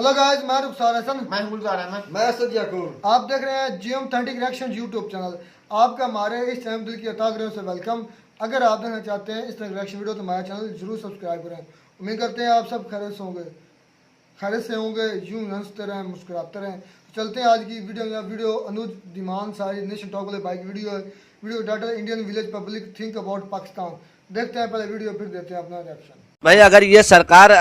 Hello guys, मैं रुखसार हसन, मैं गुलजार अहमद, मैं असद याकूब। आप देख रहे हैं जीएम 30 रिएक्शन यूट्यूब चैनल। आपका हमारे इस चैनल दिल की अतागरों से वेलकम। अगर आप देखना चाहते हैं इस तरह रिएक्शन वीडियो तो हमारा चैनल जरूर सब्सक्राइब करें। उम्मीद करते हैं आप सब खैरियत से होंगे, यूं हंसते रहें, मुस्कुराते रहें। तो चलते हैं आज की वीडियो अनुज दिमान सारी नेशन टॉक वाले bike video title Indian village public think about Pakistan. देखते हैं पहले वीडियो, फिर देते हैं अपना रिएक्शन। भाई अगर ये सरकार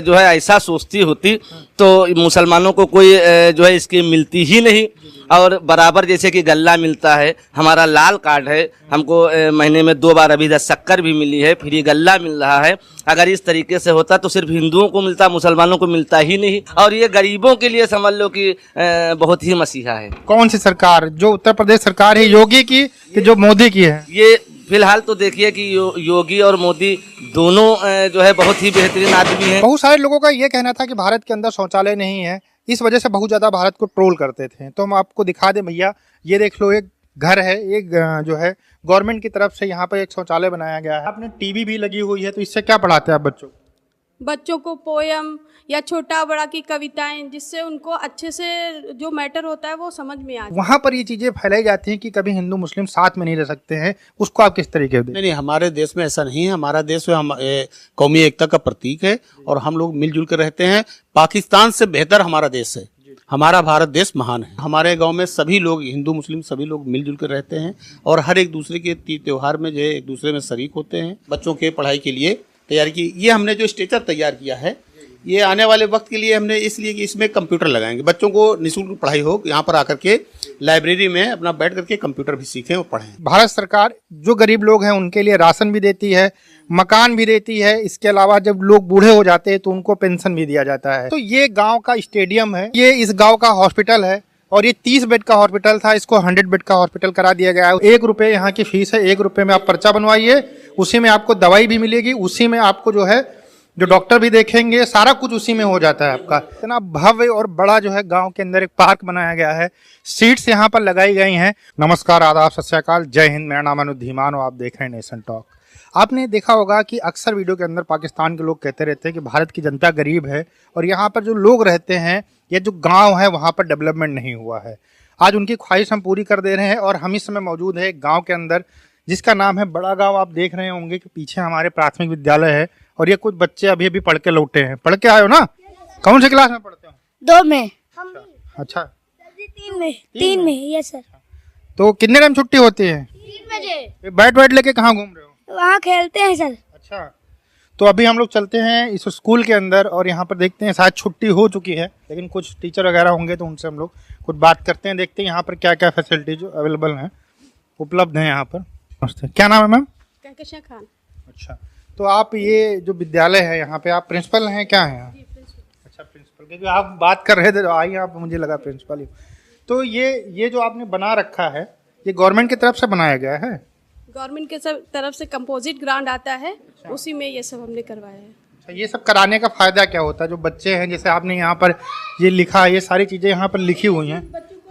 जो है ऐसा सोचती होती तो मुसलमानों को कोई जो है स्कीम मिलती ही नहीं। और बराबर जैसे कि गल्ला मिलता है, हमारा लाल कार्ड है, हमको महीने में 2 बार अभी शक्कर भी मिली है, फ्री गल्ला मिल रहा है। अगर इस तरीके से होता तो सिर्फ हिंदुओं को मिलता, मुसलमानों को मिलता ही नहीं। और ये गरीबों के लिए समझ लो कि बहुत ही मसीहा है। कौन सी सरकार? जो उत्तर प्रदेश सरकार है योगी की कि जो मोदी की है? ये फिलहाल तो देखिए कि योगी और मोदी दोनों जो है बहुत ही बेहतरीन आदमी हैं। बहुत सारे लोगों का ये कहना था कि भारत के अंदर शौचालय नहीं है, इस वजह से बहुत ज्यादा भारत को ट्रोल करते थे। तो हम आपको दिखा दें भैया, ये देख लो, एक घर है, एक जो है गवर्नमेंट की तरफ से यहाँ पर एक शौचालय बनाया गया है। आपने टीवी भी लगी हुई है, तो इससे क्या पढ़ाते हैं आप बच्चों को पोयम या छोटा बड़ा की कविताएं, जिससे उनको अच्छे से जो मैटर होता है वो समझ में आ जाए। वहाँ पर ये चीजें फैलाई जाती हैं कि कभी हिंदू मुस्लिम साथ में नहीं रह सकते हैं, उसको आप किस तरीके से? नहीं, हमारे देश में ऐसा नहीं है। हमारा देश कौमी एकता का प्रतीक है और हम लोग मिलजुल कर रहते हैं। पाकिस्तान से बेहतर हमारा देश है। हमारा भारत देश महान है। हमारे गांव में सभी लोग, हिंदू मुस्लिम सभी लोग मिलजुल कर रहते हैं और हर एक दूसरे के त्योहार में जो है एक दूसरे में शरीक होते हैं। बच्चों के पढ़ाई के लिए तैयार की, ये हमने जो स्ट्रक्चर तैयार किया है, ये आने वाले वक्त के लिए हमने इसलिए कि इसमें कंप्यूटर लगाएंगे। बच्चों को निःशुल्क पढ़ाई हो, यहाँ पर आकर के लाइब्रेरी में अपना बैठ करके कंप्यूटर भी सीखें और पढ़ें। भारत सरकार जो गरीब लोग हैं उनके लिए राशन भी देती है, मकान भी देती है। इसके अलावा जब लोग बूढ़े हो जाते हैं तो उनको पेंशन भी दिया जाता है। तो ये गाँव का स्टेडियम है, ये इस गाँव का हॉस्पिटल है और ये 30 बेड का हॉस्पिटल था, इसको 100 बेड का हॉस्पिटल करा दिया गया है। 1 रुपये यहाँ की फीस है, 1 रुपये में आप पर्चा बनवाइए, उसी में आपको दवाई भी मिलेगी, उसी में आपको जो है जो डॉक्टर भी देखेंगे, सारा कुछ उसी में हो जाता है आपका। इतना भव्य और बड़ा जो है गांव के अंदर एक पार्क बनाया गया है, सीट्स यहाँ पर लगाई गई हैं। नमस्कार, आदाब, सत श्री अकाल, जय हिंद। मेरा नाम अनुज धीमान और आप देख रहे हैं नेशन टॉक। आपने देखा होगा कि अक्सर वीडियो के अंदर पाकिस्तान के लोग कहते रहते हैं कि भारत की जनता गरीब है और यहाँ पर जो लोग रहते हैं या जो गाँव है वहाँ पर डेवलपमेंट नहीं हुआ है। आज उनकी ख्वाहिश हम पूरी कर दे रहे हैं और हम इस समय मौजूद है एक गाँव के अंदर जिसका नाम है बड़ा गाँव। आप देख रहे होंगे कि पीछे हमारे प्राथमिक विद्यालय है और ये कुछ बच्चे अभी अभी पढ़ के लौटे हैं। पढ़ के आए हो ना? कौन से क्लास में पढ़ते हो? 2 में। अच्छा, 3 में। Yes sir. तो कितने टाइम छुट्टी होती है? 3 बजे। बैट लेके कहाँ घूम रहे हो? वहाँ खेलते हैं सर। अच्छा, तो अभी हम लोग चलते हैं इस स्कूल के अंदर और यहाँ पर देखते हैं, शायद छुट्टी हो चुकी है लेकिन कुछ टीचर वगैरह होंगे तो उनसे हम लोग कुछ बात करते हैं, देखते हैं यहाँ पर क्या क्या फैसिलिटी जो अवेलेबल हैं, उपलब्ध हैं यहाँ पर। क्या नाम है मैम? कहकशा खान। अच्छा, तो आप ये जो विद्यालय है यहाँ पे आप प्रिंसिपल हैं, क्या हैं? अच्छा, प्रिंसिपल, क्योंकि आप बात कर रहे थे तो आइए आप, मुझे लगा प्रिंसिपल ही। तो ये जो आपने बना रखा है ये गवर्नमेंट की तरफ से बनाया गया है? गवर्नमेंट के तरफ से कंपोजिट ग्रांट आता है, उसी में ये सब हमने करवाया है। अच्छा, ये सब कराने का फायदा क्या होता है? जो बच्चे हैं, जैसे आपने यहाँ पर ये लिखा है, ये सारी चीजें यहाँ पर लिखी हुई हैं, बच्चों को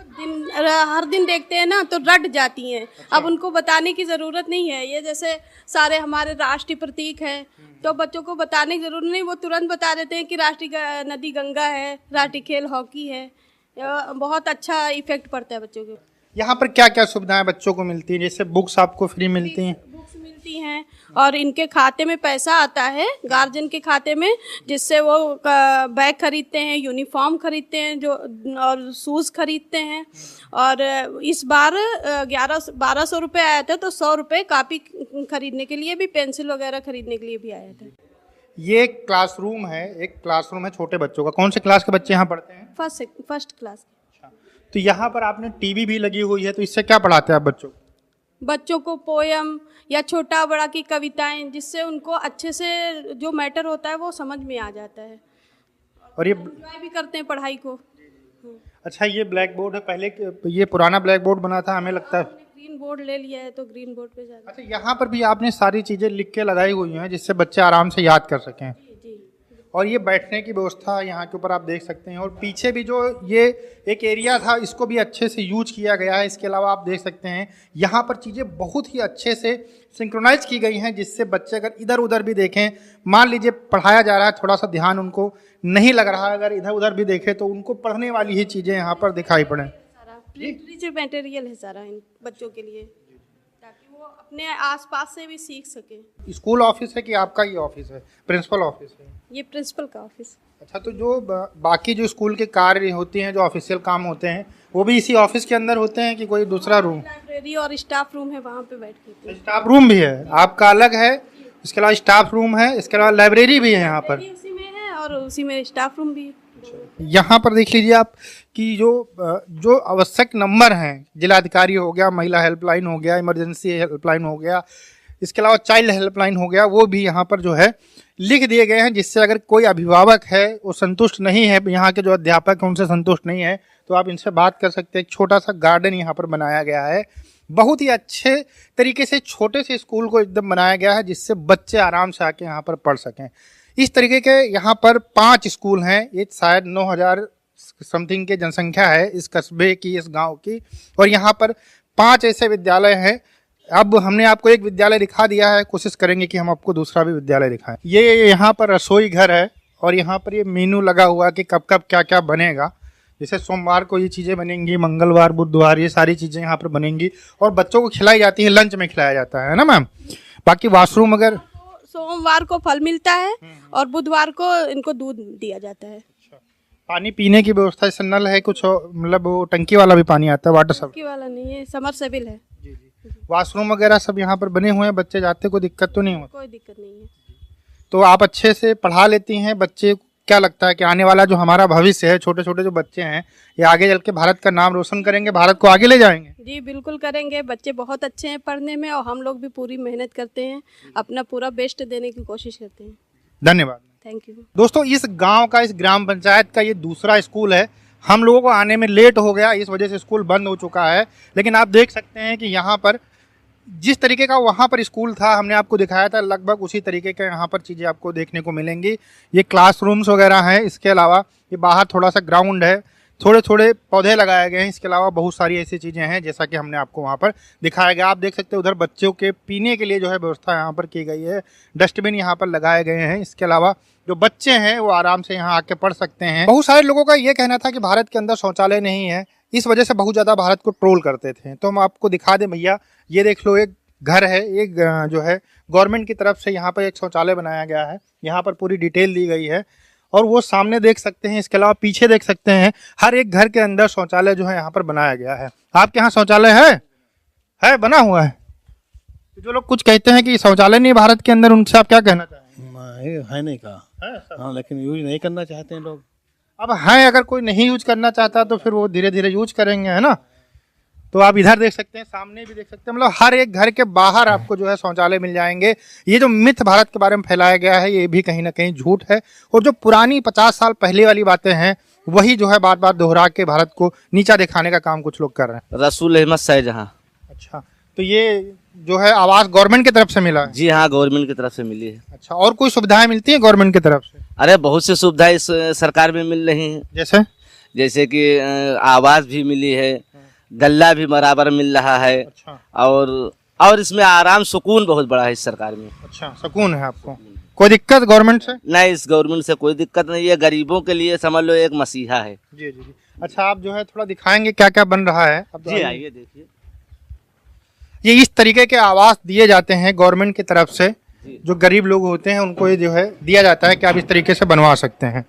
हर दिन देखते हैं ना तो रट जाती हैं। अच्छा। अब उनको बताने की जरूरत नहीं है। ये जैसे सारे हमारे राष्ट्रीय प्रतीक हैं तो बच्चों को बताने की जरूरत नहीं, वो तुरंत बता देते हैं कि राष्ट्रीय नदी गंगा है, राष्ट्रीय खेल हॉकी है। बहुत अच्छा इफेक्ट पड़ता है बच्चों को। यहाँ पर क्या क्या सुविधाएं बच्चों को मिलती हैं? जैसे बुक्स आपको फ्री मिलती हैं? बुक्स मिलती हैं और इनके खाते में पैसा आता है, गार्जियन के खाते में, जिससे वो बैग खरीदते हैं, यूनिफॉर्म खरीदते हैं जो, और शूज़ खरीदते हैं। और इस बार 1200 रुपये आया था, तो 100 रुपये कापी खरीदने के लिए भी, पेंसिल वगैरह खरीदने के लिए भी आया था। ये क्लासरूम है, एक क्लासरूम है छोटे बच्चों का। कौन से क्लास के बच्चे यहाँ पढ़ते हैं? First class. तो यहाँ पर आपने टीवी भी लगी हुई है, तो इससे क्या पढ़ाते हैं आप बच्चों को? बच्चों को पोयम या छोटा बड़ा की कविताएं, जिससे उनको अच्छे से जो मैटर होता है वो समझ में आ जाता है और ये एंजॉय भी करते हैं पढ़ाई को। अच्छा, ये ब्लैक बोर्ड है, पहले ये पुराना ब्लैक बोर्ड बना था हमें लगता है। ग्रीन बोर्ड ले लिया है तो ग्रीन बोर्ड पे जाते। अच्छा, यहाँ पर भी आपने सारी चीजें लिख के लगाई हुई हैं जिससे बच्चे आराम से याद कर सकें। जी। और ये बैठने की व्यवस्था यहाँ के ऊपर आप देख सकते हैं। और पीछे भी जो ये एक एरिया था इसको भी अच्छे से यूज किया गया है। इसके अलावा आप देख सकते हैं यहाँ पर चीज़ें बहुत ही अच्छे से सिंक्रोनाइज की गई हैं, जिससे बच्चे अगर इधर उधर भी देखें, मान लीजिए पढ़ाया जा रहा है, थोड़ा सा ध्यान उनको नहीं लग रहा है, अगर इधर उधर भी देखें तो उनको पढ़ने वाली ही चीज़ें यहाँ पर दिखाई पड़ें। सारा रिच मटेरियल है सारा इन बच्चों के लिए, ताकि वो अपने आसपास से भी सीख सके। स्कूल ऑफिस है कि आपका ये ऑफिस है, प्रिंसिपल ऑफिस है? ये प्रिंसिपल का ऑफिस। अच्छा, तो जो बाकी जो स्कूल के कार्य होती हैं, जो ऑफिशियल काम होते हैं, वो भी इसी ऑफिस के अंदर होते हैं कि कोई दूसरा रूम? लाइब्रेरी और स्टाफ रूम है, वहाँ पे बैठ के। स्टाफ रूम भी है आपका अलग है, इसके अलावा स्टाफ रूम है, इसके अलावा लाइब्रेरी भी है यहाँ पर? उसी में है और उसी में स्टाफ रूम भी है। यहाँ पर देख लीजिए आप कि जो आवश्यक नंबर हैं, जिलाधिकारी हो गया, महिला हेल्पलाइन हो गया, इमरजेंसी हेल्पलाइन हो गया, इसके अलावा चाइल्ड हेल्पलाइन हो गया, वो भी यहाँ पर जो है लिख दिए गए हैं, जिससे अगर कोई अभिभावक है वो संतुष्ट नहीं है, यहाँ के जो अध्यापक हैं उनसे संतुष्ट नहीं है, तो आप इनसे बात कर सकते हैं। एक छोटा सा गार्डन यहाँ पर बनाया गया है, बहुत ही अच्छे तरीके से छोटे से स्कूल को एकदम बनाया गया है, जिससे बच्चे आराम से आके यहाँ पर पढ़ सकें। इस तरीके के यहाँ पर 5 स्कूल हैं, ये शायद 9000 समथिंग की जनसंख्या है इस कस्बे की, इस गांव की, और यहाँ पर 5 ऐसे विद्यालय हैं। अब हमने आपको एक विद्यालय दिखा दिया है, कोशिश करेंगे कि हम आपको दूसरा भी विद्यालय दिखाएं। ये यहाँ पर रसोई घर है और यहाँ पर ये मेनू लगा हुआ कि कब कब क्या क्या बनेगा। जैसे सोमवार को ये चीज़ें बनेंगी, मंगलवार बुधवार ये सारी चीज़ें यहाँ पर बनेंगी और बच्चों को खिलाई जाती है, लंच में खिलाया जाता है ना मैम। बाकी वॉशरूम अगर सोमवार को फल मिलता है और बुधवार को इनको दूध दिया जाता है। पानी पीने की व्यवस्था जैसे नल है कुछ, मतलब वो टंकी वाला भी पानी आता है, वाटर सब? टंकी वाला नहीं है, समरसेबल है। वॉशरूम वगैरह सब यहाँ पर बने हुए हैं, बच्चे जाते कोई दिक्कत तो नहीं होती? कोई दिक्कत नहीं है। तो आप अच्छे से पढ़ा लेती हैं बच्चे? क्या लगता है कि आने वाला जो हमारा भविष्य है, छोटे छोटे जो बच्चे हैं, ये आगे चल के भारत का नाम रोशन करेंगे, भारत को आगे ले जाएंगे? जी बिल्कुल करेंगे, बच्चे बहुत अच्छे हैं पढ़ने में और हम लोग भी पूरी मेहनत करते हैं, अपना पूरा बेस्ट देने की कोशिश करते हैं। धन्यवाद। Thank you. दोस्तों, इस गांव का, इस ग्राम पंचायत का ये दूसरा स्कूल है। हम लोगों को आने में लेट हो गया, इस वजह से स्कूल बंद हो चुका है, लेकिन आप देख सकते हैं कि यहाँ पर जिस तरीके का वहाँ पर स्कूल था, हमने आपको दिखाया था, लगभग उसी तरीके के यहाँ पर चीज़ें आपको देखने को मिलेंगी। ये क्लासरूम्स वगैरह हैं, इसके अलावा ये बाहर थोड़ा सा ग्राउंड है, थोड़े थोड़े पौधे लगाए गए हैं, इसके अलावा बहुत सारी ऐसी चीज़ें हैं जैसा कि हमने आपको वहाँ पर दिखाया गया। आप देख सकते हैं उधर बच्चों के पीने के लिए जो है व्यवस्था यहाँ पर की गई है, डस्टबिन यहाँ पर लगाए गए हैं। इसके अलावा जो बच्चे हैं वो आराम से यहाँ आके पढ़ सकते हैं। बहुत सारे लोगों का ये कहना था कि भारत के अंदर शौचालय नहीं है, इस वजह से बहुत ज़्यादा भारत को ट्रोल करते थे। तो हम आपको दिखा दें भैया, ये देख लो, एक घर है, एक जो है गवर्नमेंट की तरफ से यहाँ पर एक शौचालय बनाया गया है, यहाँ पर पूरी डिटेल दी गई है और वो सामने देख सकते हैं। इसके अलावा पीछे देख सकते हैं, हर एक घर के अंदर शौचालय जो है यहाँ पर बनाया गया है। आपके यहाँ शौचालय है बना हुआ है? तो जो लोग कुछ कहते हैं कि शौचालय नहीं भारत के अंदर, उनसे आप क्या कहना चाहेंगे? है नहीं कहा, हाँ, लेकिन यूज नहीं करना चाहते हैं लोग। अब है, अगर कोई नहीं यूज करना चाहता तो फिर वो धीरे धीरे यूज करेंगे, है ना। तो आप इधर देख सकते हैं, सामने भी देख सकते हैं, मतलब हर एक घर के बाहर आपको जो है शौचालय मिल जाएंगे। ये जो मिथ भारत के बारे में फैलाया गया है, ये भी कहीं ना कहीं झूठ है, और जो पुरानी 50 साल पहले वाली बातें हैं वही जो है बार बार दोहरा के भारत को नीचा दिखाने का काम कुछ लोग कर रहे हैं। रसूल अहमद शाहजहां। अच्छा, तो ये जो है आवास गवर्नमेंट की तरफ से मिला है? जी हाँ, गवर्नमेंट की तरफ से मिली है। अच्छा, और कोई सुविधाएं मिलती हैं गवर्नमेंट की तरफ से? अरे बहुत सी सुविधाएं इस सरकार में मिल रही हैं, जैसे कि आवास भी मिली है, गल्ला भी बराबर मिल रहा है। अच्छा। और इसमें आराम सुकून बहुत बड़ा है इस सरकार में। अच्छा, सुकून है आपको? कोई दिक्कत गवर्नमेंट से? नहीं, इस गवर्नमेंट से कोई दिक्कत नहीं है, गरीबों के लिए समझ लो एक मसीहा है। जी जी जी। अच्छा, आप जो है थोड़ा दिखाएंगे क्या क्या बन रहा है? जी आइए देखिए। ये इस तरीके के आवास दिए जाते हैं गवर्नमेंट की तरफ से, जो गरीब लोग होते हैं उनको ये जो है दिया जाता है कि आप इस तरीके से बनवा सकते हैं।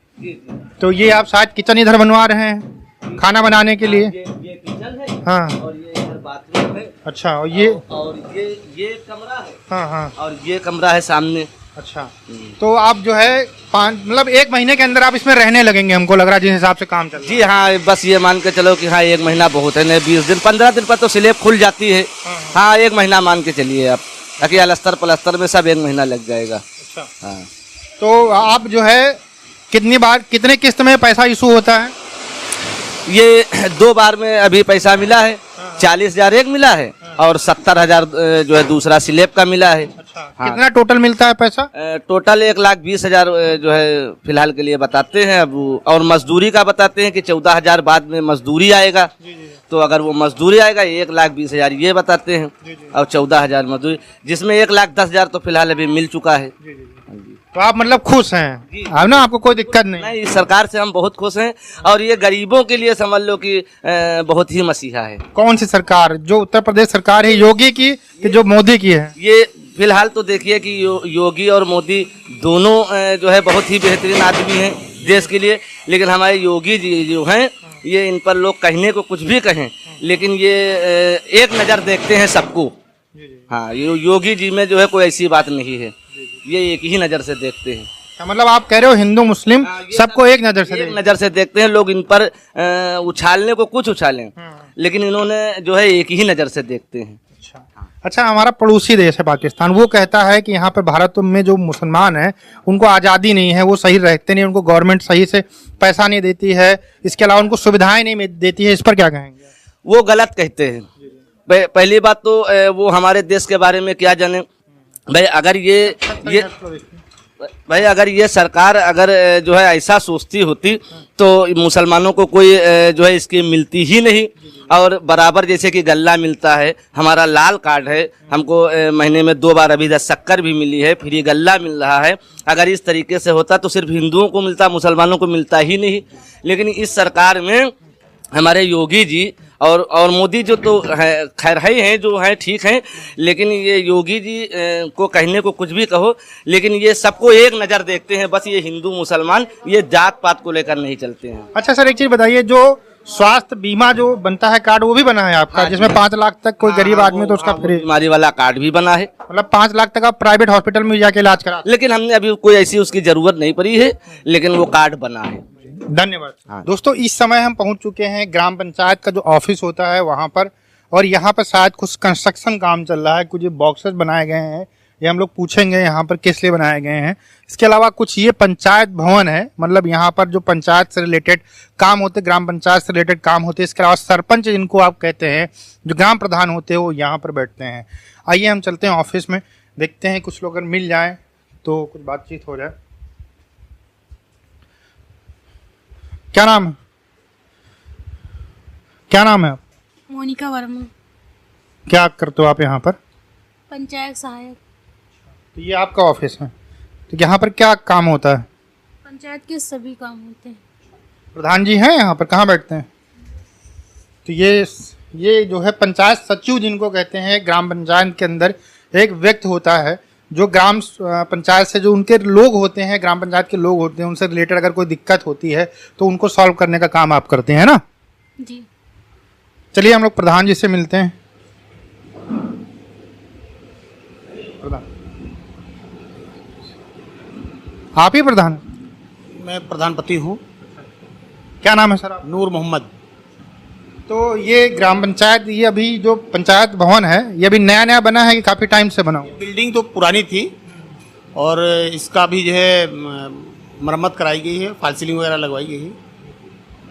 तो ये आप शायद किचन इधर बनवा रहे हैं खाना बनाने के लिए? ये किचन है, हाँ, और ये इधर बाथरूम है। अच्छा, और ये कमरा है। हाँ हाँ, और ये कमरा है सामने। अच्छा, तो आप जो है मतलब 1 महीने के अंदर आप इसमें रहने लगेंगे, हमको लग रहा है, जिस हिसाब से काम चल रहा है। जी हाँ, बस ये मान के चलो कि हाँ 1 महीना बहुत है, नहीं 20 दिन 15 दिन पर तो स्लेब खुल जाती है। हाँ 1 महीना मान के चलिए आप, ताकि अलस्तर पलस्तर में सब 1 महीना लग जाएगा। अच्छा, हाँ। तो आप जो है कितने किस्त में पैसा इशू होता है? ये 2 बार में अभी पैसा मिला है, 40,000 एक मिला है और 70,000 जो है दूसरा स्लैब का मिला है। हाँ। कितना टोटल मिलता है पैसा? टोटल 1,20,000 जो है फिलहाल के लिए बताते हैं अब, और मजदूरी का बताते हैं कि 14,000 बाद में मजदूरी आएगा। तो अगर वो मजदूरी आएगा 1,20,000 ये बताते हैं, और 14,000 मजदूरी, जिसमें 1,10,000 तो फिलहाल अभी मिल चुका है। तो आप मतलब खुश हैं अब ना, आपको कोई दिक्कत नहीं? नहीं, इस सरकार से हम बहुत खुश हैं, और ये गरीबों के लिए समझ लो कि बहुत ही मसीहा है। कौन सी सरकार? जो उत्तर प्रदेश सरकार है योगी की कि जो मोदी की है? ये फिलहाल तो देखिए कि योगी और मोदी दोनों जो है बहुत ही बेहतरीन आदमी हैं देश के लिए, लेकिन हमारे योगी जी जो हैं ये, इन पर लोग कहने को कुछ भी कहें, लेकिन ये एक नज़र देखते हैं सबको। हाँ, योगी जी में जो है कोई ऐसी बात नहीं है, ये एक ही नज़र से देखते हैं। मतलब आप कह रहे हो हिंदू मुस्लिम सबको एक नज़र से एक नज़र से देखते हैं लोग। इन पर उछालने को कुछ उछालें, लेकिन इन्होंने जो है एक ही नज़र से देखते हैं। अच्छा, हमारा पड़ोसी देश है पाकिस्तान, वो कहता है कि यहाँ पे भारत में जो मुसलमान हैं उनको आज़ादी नहीं है, वो सही रहते नहीं, उनको गवर्नमेंट सही से पैसा नहीं देती है, इसके अलावा उनको सुविधाएं नहीं देती है। इस पर क्या कहेंगे? वो गलत कहते हैं। पहली बात तो वो हमारे देश के बारे में क्या जाने। भाई अगर ये सरकार अगर जो है ऐसा सोचती होती तो मुसलमानों को कोई जो है स्कीम मिलती ही नहीं, और बराबर जैसे कि गल्ला मिलता है, हमारा लाल कार्ड है, हमको महीने में 2 बार अभी शक्कर भी मिली है, फ्री गल्ला मिल रहा है। अगर इस तरीके से होता तो सिर्फ हिंदुओं को मिलता, मुसलमानों को मिलता ही नहीं। लेकिन इस सरकार में हमारे योगी जी और मोदी जो तो है, खैर है हैं जो हैं ठीक हैं, लेकिन ये योगी जी को कहने को कुछ भी कहो, लेकिन ये सबको एक नज़र देखते हैं। बस ये हिंदू मुसलमान ये जात पात को लेकर नहीं चलते हैं। अच्छा सर, एक चीज़ बताइए, जो स्वास्थ्य बीमा जो बनता है कार्ड वो भी बना है आपका? जिसमें 5 लाख तक कोई गरीब आदमी तो उसका फ्री बीमारी वाला कार्ड भी बना है। मतलब 5 लाख तक आप प्राइवेट हॉस्पिटल में जाके इलाज करा? लेकिन हमने अभी कोई ऐसी उसकी जरूरत नहीं पड़ी है, लेकिन वो कार्ड बना है। धन्यवाद। दोस्तों, इस समय हम पहुंच चुके हैं ग्राम पंचायत का जो ऑफिस होता है वहां पर, और यहाँ पर शायद कुछ कंस्ट्रक्शन काम चल रहा है। कुछ ये बॉक्सेस बनाए गए हैं, ये हम लोग पूछेंगे यहाँ पर किस लिए बनाए गए हैं। इसके अलावा कुछ ये पंचायत भवन है, मतलब यहाँ पर जो पंचायत से रिलेटेड काम होते, ग्राम पंचायत से रिलेटेड काम होते। इसके अलावा सरपंच जिनको आप कहते हैं, जो ग्राम प्रधान होते हैं, वो यहाँ पर बैठते हैं। आइए हम चलते हैं ऑफिस में, देखते हैं कुछ लोग अगर मिल जाए तो कुछ बातचीत हो जाए। क्या नाम है? क्या नाम है आप? मोनिका वर्मा। क्या करते हो आप यहाँ पर? पंचायत सहायक। तो ये आपका ऑफिस है, तो यहाँ पर क्या काम होता है? पंचायत के सभी काम होते हैं। प्रधान जी हैं यहाँ पर, कहाँ बैठते हैं? तो ये जो है पंचायत सचिव जिनको कहते हैं, ग्राम पंचायत के अंदर एक व्यक्ति होता है जो ग्राम पंचायत से जो उनके लोग होते हैं, ग्राम पंचायत के लोग होते हैं, उनसे रिलेटेड अगर कोई दिक्कत होती है तो उनको सॉल्व करने का काम आप करते हैं ना जी। चलिए हम लोग प्रधान जी से मिलते हैं। प्रधान, आप ही प्रधान? मैं प्रधानपति हूँ। क्या नाम है सर आप? नूर मोहम्मद। तो ये ग्राम पंचायत, ये अभी जो पंचायत भवन है, ये अभी नया नया बना है कि काफ़ी टाइम से बना? बिल्डिंग तो पुरानी थी और इसका भी जो है मरम्मत कराई गई है, फॉल सीलिंग वगैरह लगवाई गई है।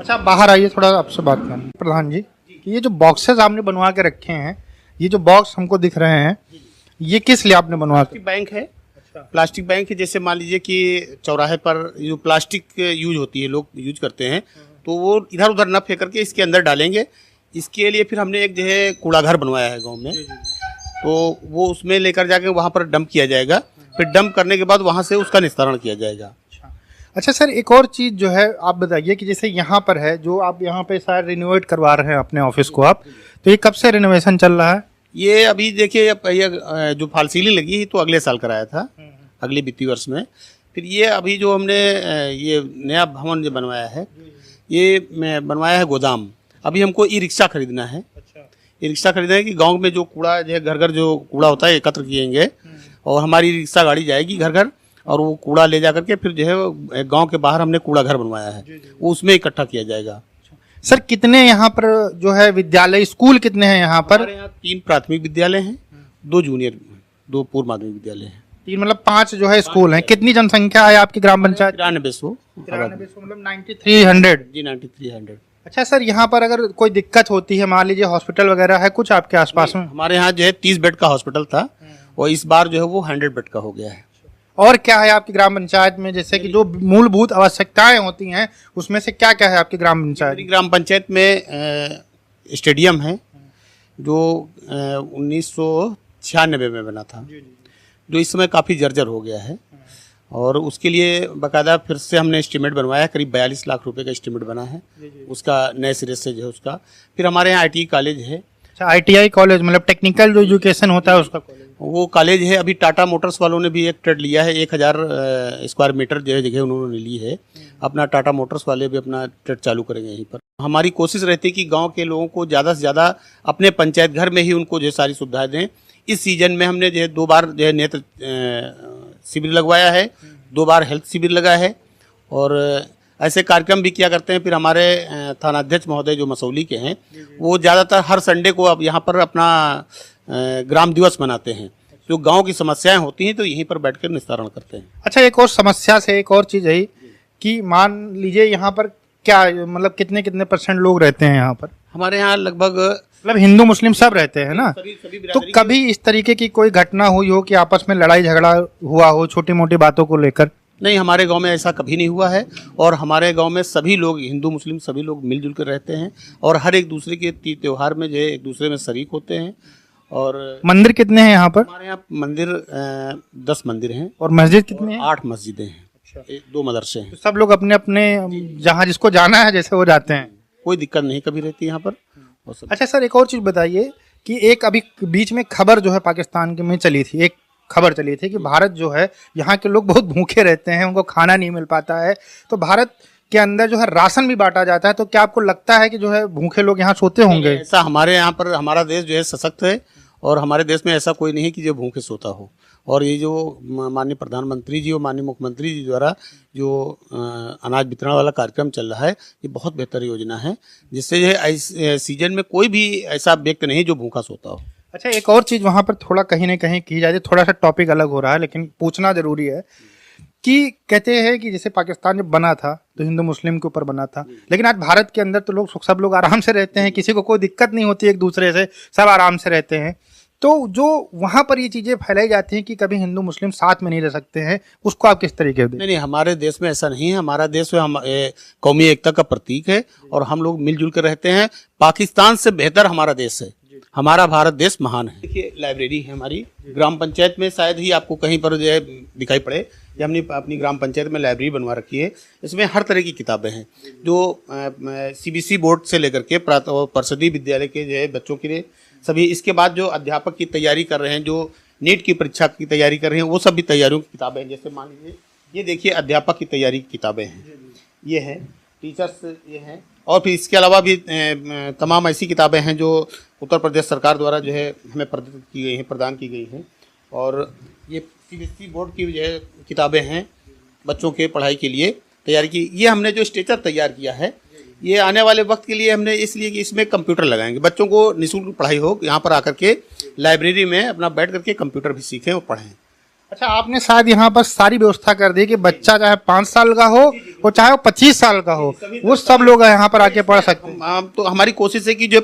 अच्छा, बाहर आइए, थोड़ा आपसे बात करनी। प्रधान जी, ये जो बॉक्सेस आपने बनवा के रखे हैं, ये जो बॉक्स हमको दिख रहे हैं, ये किस लिए आपने बनवा के? प्लास्टिक बैंक है। प्लास्टिक बैंक है, जैसे मान लीजिए कि चौराहे पर जो प्लास्टिक यूज होती है, लोग यूज करते हैं, तो वो इधर उधर न फेंक करके इसके अंदर डालेंगे। इसके लिए फिर हमने एक जो है कूड़ा घर बनवाया है गांव में, तो वो उसमें लेकर जाके वहाँ पर डंप किया जाएगा। फिर डंप करने के बाद वहाँ से उसका निस्तारण किया जाएगा। अच्छा सर, एक और चीज़ जो है आप बताइए कि जैसे यहाँ पर है, जो आप यहाँ पे शायद रिनोवेट करवा रहे हैं अपने ऑफिस को आप, तो ये कब से रिनोवेशन चल रहा है? ये अभी देखिए, ये जो फॉल सीलिंग लगी है तो अगले साल कराया था, अगले वित्तीय वर्ष में। फिर ये अभी जो हमने ये नया भवन जो बनवाया है, ये मैं बनवाया है गोदाम। अभी हमको ई रिक्शा खरीदना है। ई रिक्शा खरीदना है कि गांव में जो कूड़ा जो है, घर घर जो कूड़ा होता है एकत्र किएंगे, और हमारी रिक्शा गाड़ी जाएगी घर घर, और वो कूड़ा ले जा करके फिर जो है गांव के बाहर हमने कूड़ा घर बनवाया है, वो उसमें इकट्ठा किया जाएगा। सर, कितने यहाँ पर जो है विद्यालय, स्कूल कितने हैं यहाँ पर? हमारे यहाँ 3 प्राथमिक विद्यालय हैं, 2 जूनियर, 2 पूर्व माध्यमिक विद्यालय हैं। 3 मतलब 5 जो है स्कूल हैं। कितनी जनसंख्या है आपकी ग्राम पंचायत? 9300 मतलब 9300 जी, 9300। अच्छा सर, यहाँ पर अगर कोई दिक्कत होती है, मान लीजिए हॉस्पिटल वगैरह है कुछ आपके आसपास में? हमारे यहाँ जो है 30 बेड का हॉस्पिटल था और इस बार जो है वो 100 बेड का हो गया है। और क्या है आपकी ग्राम पंचायत में, जैसे कि जो मूलभूत आवश्यकताएं होती हैं उसमें से क्या क्या है आपकी ग्राम पंचायत? मेरी ग्राम पंचायत में स्टेडियम है जो 1996 में बना था, जो इस समय काफ़ी जर्जर हो गया है और उसके लिए बाकायदा फिर से हमने एस्टीमेट बनवाया, करीब 42 लाख रुपए का एस्टीमेट बना है उसका, नए सिरे से जो है उसका। फिर हमारे यहाँ ITI कॉलेज है। अच्छा, ITI कॉलेज मतलब टेक्निकल जो एजुकेशन होता है उसका कॉलेज? वो कॉलेज है। अभी टाटा मोटर्स वालों ने भी एक ट्रेड लिया है, 1000 स्क्वायर मीटर जो है जगह उन्होंने ली है। अपना टाटा मोटर्स वाले भी अपना ट्रेड चालू करेंगे यहीं पर। हमारी कोशिश रहती है कि गांव के लोगों को ज़्यादा से ज़्यादा अपने पंचायत घर में ही उनको जो है सारी सुविधाएं दें। इस सीजन में हमने जो है 2 बार जो है नेत्र शिविर लगवाया है, 2 बार हेल्थ शिविर लगा है और ऐसे कार्यक्रम भी किया करते हैं। फिर हमारे थानाध्यक्ष महोदय जो मसौली के हैं, वो ज़्यादातर हर संडे को अब यहाँ पर अपना ग्राम दिवस मनाते हैं। जो गांव की समस्याएं होती हैं तो यहीं पर बैठकर निस्तारण करते हैं। अच्छा, एक और समस्या से एक और चीज़ है कि मान लीजिए यहाँ पर क्या मतलब कितने कितने % लोग रहते हैं यहाँ पर? हमारे यहाँ लगभग मतलब हिंदू मुस्लिम सब रहते हैं ना? सभी तो कभी इस तरीके की कोई घटना हुई हो कि आपस में लड़ाई झगड़ा हुआ हो छोटी मोटी बातों को लेकर? नहीं, हमारे गांव में ऐसा कभी नहीं हुआ है और हमारे गांव में सभी लोग, हिंदू मुस्लिम सभी लोग मिलजुल कर रहते हैं और हर एक दूसरे के त्योहार में जो है एक दूसरे में शरीक होते हैं। और मंदिर कितने हैं यहाँ पर? हमारे यहाँ मंदिर 10 मंदिर हैं। और मस्जिद कितने हैं? 8 मस्जिदें हैं। 2 मदरसे हैं। तो सब लोग अपने अपने जहाँ जिसको जाना है जैसे वो जाते हैं, कोई दिक्कत नहीं कभी रहती यहाँ पर। अच्छा सर, एक और चीज़ बताइए कि एक अभी बीच में खबर जो है पाकिस्तान के में चली थी, एक खबर चली थी कि भारत जो है यहाँ के लोग बहुत भूखे रहते हैं, उनको खाना नहीं मिल पाता है, तो भारत के अंदर जो है राशन भी बांटा जाता है। तो क्या आपको लगता है कि जो है भूखे लोग यहाँ सोते होंगे? ऐसा हमारे यहाँ पर, हमारा देश जो है सशक्त है और हमारे देश में ऐसा कोई नहीं है कि जो भूखे सोता हो। और ये जो माननीय प्रधानमंत्री जी और माननीय मुख्यमंत्री जी द्वारा जो अनाज वितरण वाला कार्यक्रम चल रहा है, ये बहुत बेहतर योजना है, जिससे जो है सीजन में कोई भी ऐसा व्यक्ति नहीं जो भूखा सोता हो। अच्छा, एक और चीज़ वहाँ पर थोड़ा कहीं ना कहीं की जाए, थोड़ा सा टॉपिक अलग हो रहा है लेकिन पूछना जरूरी है कि कहते हैं कि जैसे पाकिस्तान जब बना था तो हिंदू मुस्लिम के ऊपर बना था, लेकिन आज भारत के अंदर तो लोग सब लोग आराम से रहते हैं, किसी को कोई दिक्कत नहीं होती एक दूसरे से, सब आराम से रहते हैं। तो जो वहाँ पर ये चीज़ें फैलाई जाती हैं कि कभी हिंदू मुस्लिम साथ में नहीं रह सकते हैं, उसको आप किस तरीके से? नहीं, हमारे देश में ऐसा नहीं है। हमारा देश कौमी एकता का प्रतीक है और हम लोग मिलजुल कर रहते हैं। पाकिस्तान से बेहतर हमारा देश है। हमारा भारत देश महान है। देखिए, लाइब्रेरी है हमारी ग्राम पंचायत में, शायद ही आपको कहीं पर जो है दिखाई पड़े। ये हमने अपनी ग्राम पंचायत में लाइब्रेरी बनवा रखी है। इसमें हर तरह की किताबें हैं जो CBSE बोर्ड से लेकर के परिषदीय विद्यालय के जो है बच्चों के लिए सभी, इसके बाद जो अध्यापक की तैयारी कर रहे हैं, जो नीट की परीक्षा की तैयारी कर रहे हैं, वो सब भी तैयारियों की किताबें हैं। जैसे मान लीजिए ये देखिए, अध्यापक की तैयारी की किताबें हैं, ये हैं टीचर्स, ये हैं। और फिर इसके अलावा भी तमाम ऐसी किताबें हैं जो उत्तर प्रदेश सरकार द्वारा जो है हमें प्रदान की गई हैं। और ये CBSE बोर्ड की जो है किताबें हैं बच्चों के पढ़ाई के लिए तैयारी की। ये हमने जो स्ट्रक्चर तैयार किया है, ये आने वाले वक्त के लिए हमने इसलिए कि इसमें कंप्यूटर लगाएंगे, बच्चों को निःशुल्क पढ़ाई हो, यहाँ पर आकर के लाइब्रेरी में अपना बैठ करके कंप्यूटर भी सीखें और पढ़ें। अच्छा, आपने शायद यहाँ पर सारी व्यवस्था कर दी कि बच्चा चाहे 5 साल का हो और चाहे वो 25 साल का हो, वो सब लोग यहाँ पर आके पढ़ सकते हैं। तो हमारी कोशिश है कि जो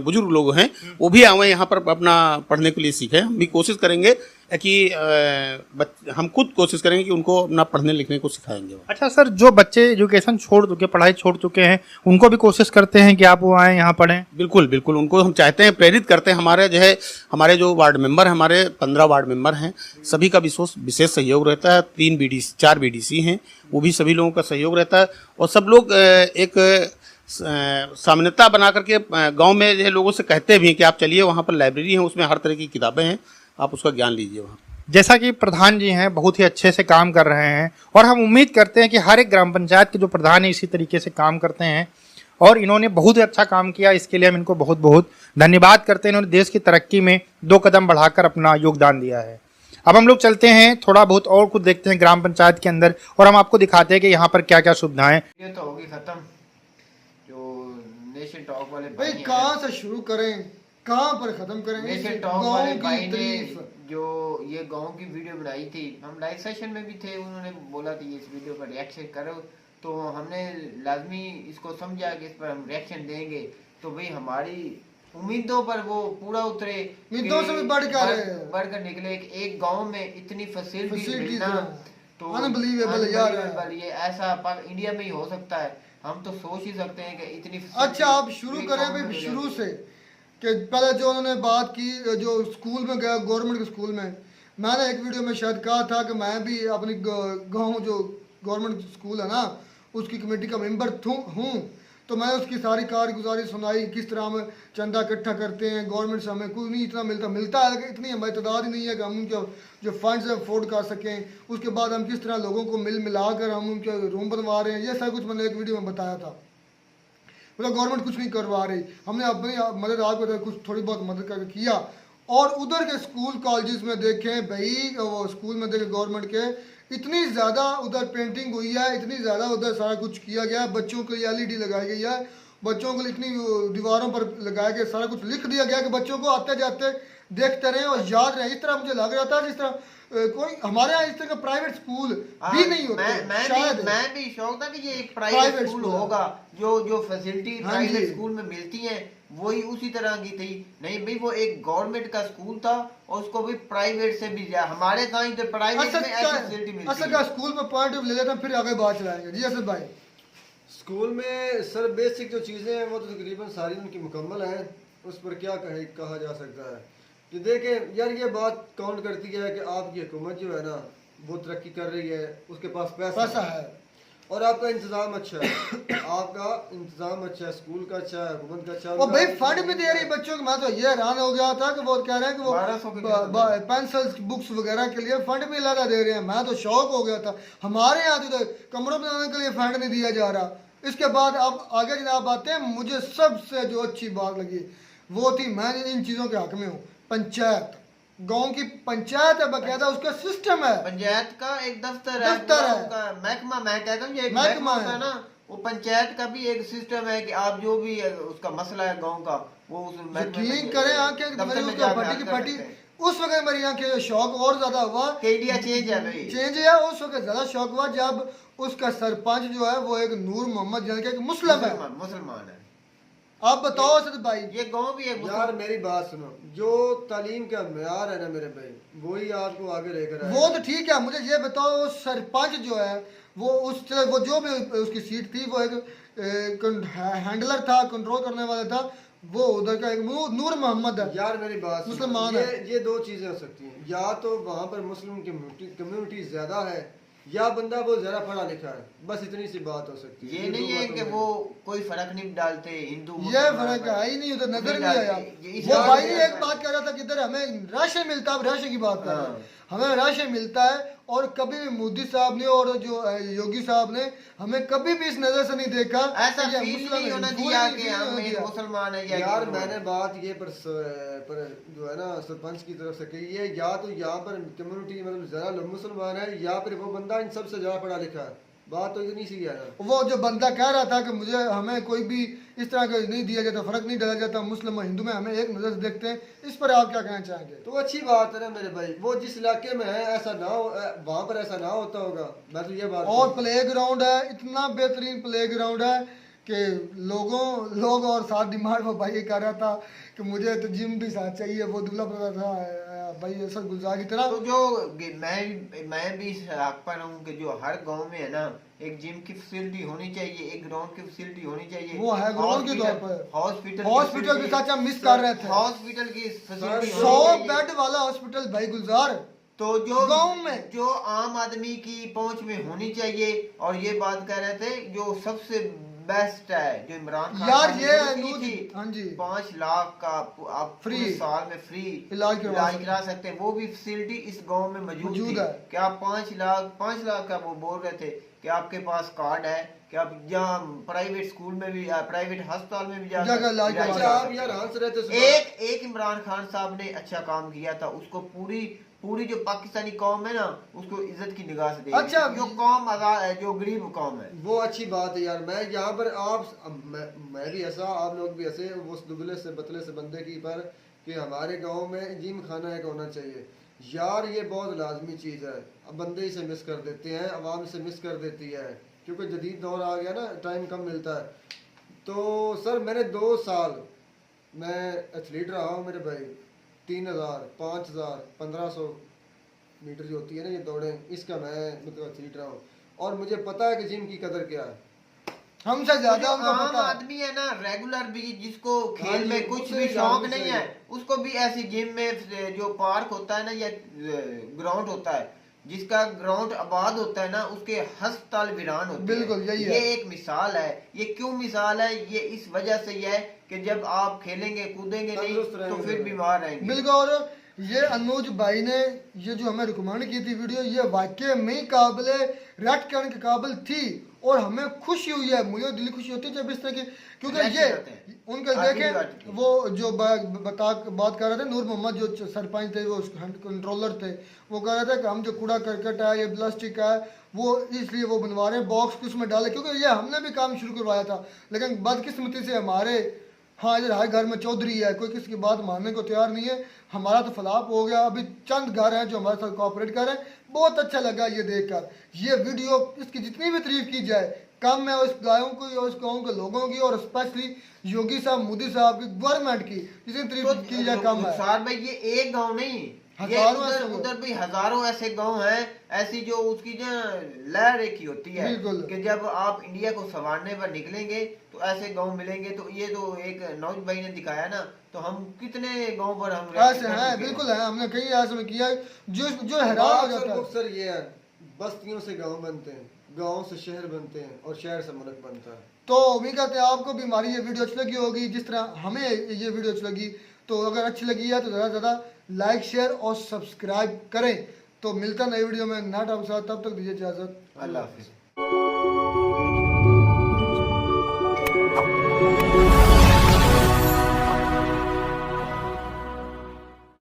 बुजुर्ग लोग हैं वो भी आए यहाँ पर अपना पढ़ने के लिए सीखें। हम भी कोशिश करेंगे कि हम खुद कोशिश करेंगे कि उनको अपना पढ़ने लिखने को सिखाएंगे। अच्छा सर, जो बच्चे एजुकेशन छोड़ चुके, पढ़ाई छोड़ चुके हैं, उनको भी कोशिश करते हैं कि आप वो आएँ यहाँ पढ़ें? बिल्कुल बिल्कुल, उनको हम चाहते हैं, प्रेरित करते हैं। हमारे जो वार्ड मेंबर, हमारे 15 वार्ड मेंबर हैं, सभी का विशेष सहयोग रहता है। 4 BDC हैं, वो भी सभी लोगों का सहयोग रहता है। और सब लोग एक सामान्यता बना करके गाँव में जो लोगों से कहते भी हैं कि आप चलिए, वहाँ पर लाइब्रेरी है, उसमें हर तरह की किताबें हैं, आप उसका ज्ञान लीजिए वहाँ। जैसा कि प्रधान जी हैं बहुत ही अच्छे से काम कर रहे हैं और हम उम्मीद करते हैं कि हर एक ग्राम पंचायत के जो प्रधान है इसी तरीके से काम करते हैं और इन्होंने बहुत ही अच्छा काम किया। इसके लिए हम इनको बहुत बहुत धन्यवाद करते हैं। इन्होंने देश की तरक्की में 2 कदम बढ़ाकर अपना योगदान दिया है। अब हम लोग चलते हैं, थोड़ा बहुत और कुछ देखते हैं ग्राम पंचायत के अंदर और हम आपको दिखाते हैं कि यहाँ पर क्या क्या सुविधाएं। ये तो होगी खत्म। जो नेशन टॉक वाले भाई कहाँ से शुरू करें, कहाँ पर खत्म करेंगे? नेशन टॉक वाले भाई ने जो ये गांव की वीडियो बनाई थी, हम लाइव सेशन में भी थे, उन्होंने बोला कि इस वीडियो पर रिएक्शन करो, तो हमने लाजमी इसको समझा कि इस पर हम रिएक्शन देंगे, तो भाई हमारी उम्मीदों पर वो पूरा उतरे, उम्मीदों से भी बढ़कर निकले। एक गांव में इतनी फैसिलिटी मिलना तो अनबिलीवेबल यार। ये ऐसा इंडिया में ही हो सकता है, हम तो सोच ही सकते हैं कि इतनी अच्छा आप शुरू करें भाई शुरू से, कि पहले जो उन्होंने बात की जो स्कूल में गया, गवर्नमेंट के स्कूल में, मैंने एक वीडियो में शायद कहा था कि मैं भी अपनी गांव जो गवर्नमेंट स्कूल है ना उसकी कमेटी का मेंबर हूँ, तो मैं उसकी सारी कारगुजारी सुनाई, किस तरह हम चंदा इकट्ठा करते हैं, गवर्नमेंट से हमें कुछ नहीं इतना मिलता है, लेकिन इतनी हमारी तादाद ही नहीं है कि हम उनके जो फंड्स अफोर्ड कर सकें। उसके बाद हम किस तरह लोगों को मिला कर हम उनके रूम बनवा रहे हैं, ये सब कुछ मैंने एक वीडियो में बताया था। मतलब गवर्नमेंट कुछ नहीं करवा रही, हमने अपनी मदद आपको कुछ थोड़ी बहुत मदद करके किया। और उधर के स्कूल कॉलेजेस में देखें भाई, वो स्कूल में देखें गवर्नमेंट के, इतनी ज़्यादा उधर पेंटिंग हुई है, इतनी ज़्यादा उधर सारा कुछ किया गया है, बच्चों के लिए LED लगाई गई है, बच्चों को इतनी दीवारों पर लगाया गया, सारा कुछ लिख दिया गया कि बच्चों को आते जाते देखते रहें और याद रहें। इस तरह मुझे लग रहा था जिस तरह कोई हमारे यहाँ इस तरह का प्राइवेट स्कूल भी नहीं होते। शायद मैं भी शौक था कि ये एक प्राइवेट स्कूल होगा, जो फैसिलिटी प्राइवेट स्कूल में मिलती हैं वही उसी तरह की थी। नहीं भाई, वो एक गवर्नमेंट का स्कूल था और उसको भी प्राइवेट से भी हमारे यहाँ तो प्राइवेट में ऐसी फैसिलिटी मिलती है। असल का स्कूल में पॉइंट ले लेते हैं, फिर आगे बात चलाएंगे। जी असद भाई, स्कूल में सर बेसिक जो चीज़ें हैं वो तो तकरीबन सारी उनकी मुकम्मल हैं, उस पर क्या कहा जा सकता है। कि देखें यार, ये बात काउंट करती है कि आपकी हुकूमत जो है ना वो तरक्की कर रही है, उसके पास पैसा है और आपका इंतजाम अच्छा है, आपका इंतजाम अच्छा है, स्कूल का अच्छा है, हुकूमत का अच्छा है, वो भाई फंड भी दे रही बच्चों को। मैं तो ये हैरान हो गया था कि वो कह रहे हैं कि वो पेंसिल्स बुक्स वगैरह के लिए फंड भी लगा दे रहे हैं। मैं तो शौक हो गया था। हमारे यहाँ तो कमरों बनाने के लिए फंड नहीं दिया जा रहा। इसके बाद अब आगे जनाब आते हैं, मुझे सबसे जो अच्छी बात लगी वो थी, मैं इन चीज़ों के हक में हूँ, पंचायत, गांव की पंचायत है, बकायदा उसका सिस्टम है। पंचायत का एक दफ्तर है, महकमा, मैं कहता हूँ ये महकमा है ना, वो पंचायत का भी एक सिस्टम है कि आप जो भी उसका मसला है गांव का वो यकीन करें आंखें फटी। उस वक्त मेरी आंखें शौक और ज्यादा हुआ, इंडिया चेंज है भाई, चेंज है। उस वक्त ज्यादा शौक हुआ जब उसका सरपंच जो है वो एक नूर मोहम्मद यानी कि एक मुसलमान है। आप बताओ सद भाई, ये गांव भी है यार, मेरी बात सुनो, जो तालीम का मेयार है ना मेरे भाई, वही आपको आगे लेकर आए। वो तो ठीक है, मुझे ये बताओ सरपंच जो है वो जो भी उसकी सीट थी वो एक हैंडलर था, कंट्रोल करने वाला था, वो उधर का एक नूर मोहम्मद है। यार मेरी बात मुसलमान है। ये दो चीजें हो सकती हैं, या तो वहाँ पर मुस्लिम कम्युनिटी ज्यादा है या बंदा वो ज्यादा पढ़ा लिखा है, बस इतनी सी बात हो सकती है। ये नहीं है कि वो कोई फर्क नहीं डालते हिंदू, ये फर्क है ही नहीं, उधर नजर नहीं आया। वो भाई ने एक बात कह रहा था कि इधर हमें राशन मिलता है, राशन की बात कर रहे हैं, हमें राशन मिलता है और कभी भी मोदी साहब ने और जो योगी साहब ने हमें कभी भी इस नजर से नहीं देखा, ऐसा फील नहीं होना दिया कि हम मुसलमान है। यार मैंने बात ये पर जो है ना सरपंच की तरफ से कही है, या तो यहाँ पर कम्युनिटी मतलब ज्यादा लोग मुसलमान है या फिर वो बंदा इन सबसे ज्यादा पढ़ा लिखा है। बात तो इतनी सी है ना। वो जो बंदा कह रहा था कि हमें कोई भी इस तरह का नहीं दिया जाता, फर्क नहीं डाला जाता, मुस्लिम और हिंदू में हमें एक नजर से देखते हैं, इस पर आप क्या कहना चाहेंगे? तो अच्छी बात है ना मेरे भाई, वो जिस इलाके में है ऐसा ना हो, वहाँ पर ऐसा ना होता होगा। मैं तो ये बात, और प्ले ग्राउंड है, इतना बेहतरीन प्ले ग्राउंड है कि लोग और साथ डिमांड वो भाई कर रहा था कि मुझे तो जिम भी साथ चाहिए, वो दुबला पड़ा था भाई ऐसा गुलजार की तरह। तो जो मैं भी इस हक पर हूँ कि जो हर गांव में है ना एक जिम की फैसिलिटी होनी चाहिए, एक ग्राउंड की फैसिलिटी होनी चाहिए। वो है ग्राउंड के तौर पर, हॉस्पिटल के साथ हम मिस कर रहे थे, हॉस्पिटल की फैसिलिटी 100 बेड वाला हॉस्पिटल भाई गुलजार, तो जो गांव में जो आम आदमी की पहुंच में होनी चाहिए। और ये बात कह रहे थे जो सबसे बेस्ट है जो इमरान खान यार ये थी, हाँ जी 5 लाख का आप फ्री साल में फ्री इलाज करा सकते हैं, वो भी फैसिलिटी इस गांव में मौजूद है। क्या आप 5 लाख का वो बोल रहे थे कि आपके पास कार्ड है कि आप जहाँ प्राइवेट स्कूल में भी प्राइवेट अस्पताल में भी जाकर एक इमरान खान साहब ने अच्छा काम किया था, उसको पूरी जो पाकिस्तानी कौम है ना उसको इज्जत की निगाह से देखी। अच्छा जो कौम आजाद है, जो गरीब कौम है, वो अच्छी बात है यार। मैं यहाँ पर मैं भी ऐसा, आप लोग भी ऐसे उस दुबले से पतले से बंदे की पर कि हमारे गांव में जिम खाना एक होना चाहिए यार, ये बहुत लाजमी चीज़ है। अब बंदे इसे मिस कर देते हैं, अवाम इसे मिस कर देती है क्योंकि जदीद दौर आ गया ना, टाइम कम मिलता है। तो सर मैंने 2 साल मैं एथलीट रहा हूँ मेरे भाई। 3000, 5000, 1500 मीटर जो होती है ना ये दौड़ें, इसका मैं मतलब एथलीट रहा हूँ, और मुझे पता है कि जिम की कदर क्या है। हमसे ज्यादा जो उनको आम पता है। आदमी है ना, रेगुलर भी, जिसको हाँ खेल जी, में कुछ उससे भी ज्यादा शौक भी नहीं सही है, है। उसको भी ऐसी जिम में जो पार्क होता है ना या ग्राउंड होता है, जिसका ग्राउंड आबाद होता है ना, उसके अस्पताल वीरान होते हैं। बिल्कुल, यही है। ये एक मिसाल है। ये क्यों मिसाल है? ये इस वजह से ये है कि जब आप खेलेंगे कूदेंगे नहीं तंदुरुस्त तो रहेंगे। फिर बीमार रहेंगे। बिल्कुल। और ये अनुज भाई ने ये जो हमें रिकमेंड की थी वीडियो, ये वाकई में काबिले रेड करने के काबिल थी, और हमें खुशी हुई है, मुझे दिली खुशी होती है जब इस तरह की, क्योंकि Reaction ये आते हैं। उनके आगे देखे बात की। वो जो बात कर रहे थे, नूर मोहम्मद जो सरपंच थे, वो कंट्रोलर थे, वो कह रहे थे कि हम जो कूड़ा करकट है, ये प्लास्टिक है, वो इसलिए वो बनवा रहे हैं बॉक्स उसमें डाले, क्योंकि ये हमने भी काम शुरू करवाया था, लेकिन बदकिस्मती से हमारे हाँ इधर हर घर में चौधरी है, कोई किसी की बात मानने को तैयार नहीं है। हमारा तो फलाप हो गया। अभी चंद घर हैं जो हमारे साथ कोऑपरेट कर रहे हैं। बहुत अच्छा लगा ये देखकर। ये वीडियो, इसकी जितनी भी तारीफ की जाए कम है, उस गायों की और उस गाँव के लोगों की, और स्पेशली योगी साहब, मोदी साहब की, गवर्नमेंट की जितनी तारीफ की जाए कम है। रुखसार भाई ये एक गांव नहीं, ये हजारों उधर ऐसे गाँव। उधर भी हजारों ऐसे गांव हैं, ऐसी जो उसकी जो लहर एक ही होती है बिल्कुल। कि जब आप इंडिया को संवारने पर निकलेंगे तो ऐसे गांव मिलेंगे। तो ये तो एक नौज भाई ने दिखाया ना, तो हम कितने गांव पर हम ऐसे हैं, बिल्कुल है, हमने कई ऐसे में किया है जो हैरान हो बात जाता है। सर ये है, बस्तियों से गांव बनते हैं, गांव से शहर बनते हैं, और शहर से मुल्क बनता है। तो उम्मीद करते हैं आपको भी हमारी ये वीडियो अच्छी लगी होगी, जिस तरह हमें ये वीडियो अच्छी लगी। तो अगर अच्छी लगी है तो ज़्यादा से ज़्यादा लाइक, शेयर और सब्सक्राइब करें। तो मिलता नई वीडियो में, नाट आपके साथ, तब तक दीजिए इजाज़त। अल्लाह हाफिज।